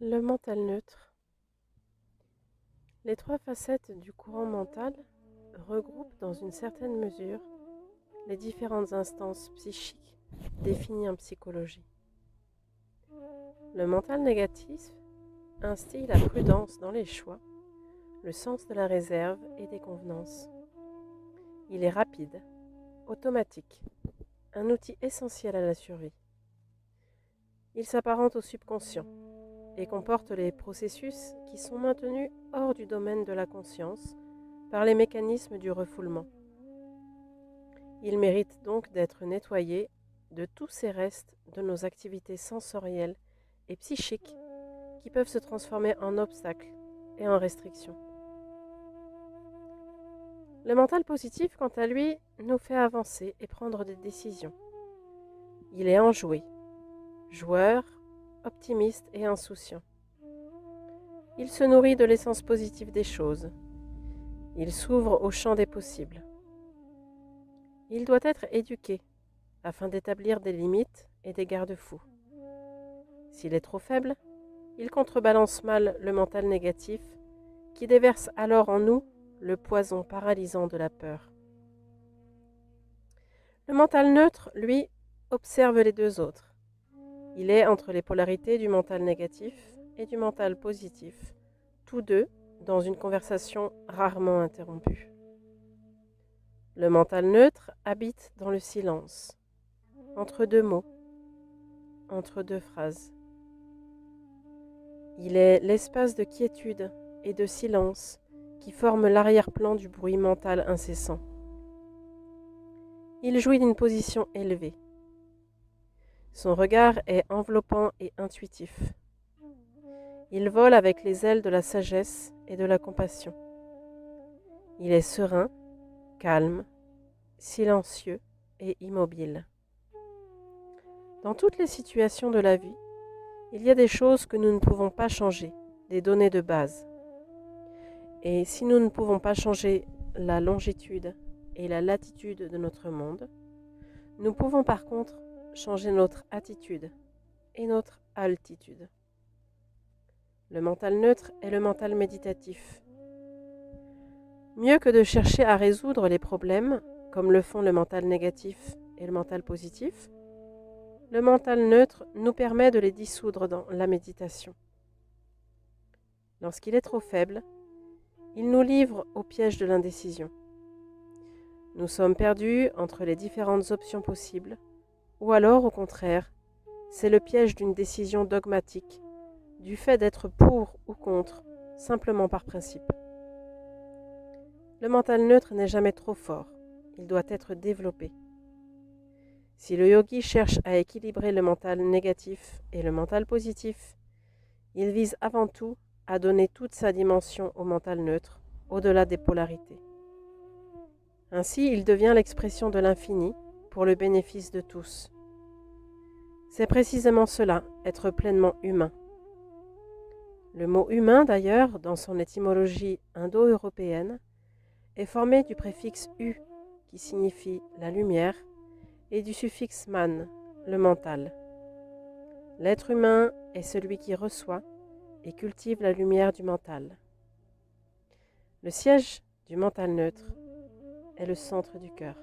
Le mental neutre. Les trois facettes du courant mental regroupent dans une certaine mesure les différentes instances psychiques définies en psychologie. Le mental négatif instille la prudence dans les choix, le sens de la réserve et des convenances. Il est rapide, automatique, un outil essentiel à la survie. Il s'apparente au subconscient et comporte les processus qui sont maintenus hors du domaine de la conscience par les mécanismes du refoulement. Il mérite donc d'être nettoyé de tous ces restes de nos activités sensorielles et psychiques qui peuvent se transformer en obstacles et en restrictions. Le mental positif, quant à lui, nous fait avancer et prendre des décisions. Il est enjoué, joueur, optimiste et insouciant. Il se nourrit de l'essence positive des choses. Il s'ouvre au champ des possibles. Il doit être éduqué afin d'établir des limites et des garde-fous. S'il est trop faible, il contrebalance mal le mental négatif qui déverse alors en nous le poison paralysant de la peur. Le mental neutre, lui, observe les deux autres. Il est entre les polarités du mental négatif et du mental positif, tous deux dans une conversation rarement interrompue. Le mental neutre habite dans le silence, entre deux mots, entre deux phrases. Il est l'espace de quiétude et de silence qui forme l'arrière-plan du bruit mental incessant. Il jouit d'une position élevée. Son regard est enveloppant et intuitif. Il vole avec les ailes de la sagesse et de la compassion. Il est serein, calme, silencieux et immobile. Dans toutes les situations de la vie, il y a des choses que nous ne pouvons pas changer, des données de base. Et si nous ne pouvons pas changer la longitude et la latitude de notre monde, nous pouvons par contre changer notre attitude et notre altitude. Le mental neutre est le mental méditatif. Mieux que de chercher à résoudre les problèmes, comme le font le mental négatif et le mental positif, le mental neutre nous permet de les dissoudre dans la méditation. Lorsqu'il est trop faible, il nous livre au piège de l'indécision. Nous sommes perdus entre les différentes options possibles, ou alors, au contraire, c'est le piège d'une décision dogmatique, du fait d'être pour ou contre, simplement par principe. Le mental neutre n'est jamais trop fort, il doit être développé. Si le yogi cherche à équilibrer le mental négatif et le mental positif, il vise avant tout à donner toute sa dimension au mental neutre, au-delà des polarités. Ainsi, il devient l'expression de l'infini pour le bénéfice de tous. C'est précisément cela, être pleinement humain. Le mot humain, d'ailleurs, dans son étymologie indo-européenne, est formé du préfixe hu, qui signifie la lumière, et du suffixe man, le mental. L'être humain est celui qui reçoit et cultive la lumière du mental. Le siège du mental neutre est le centre du cœur.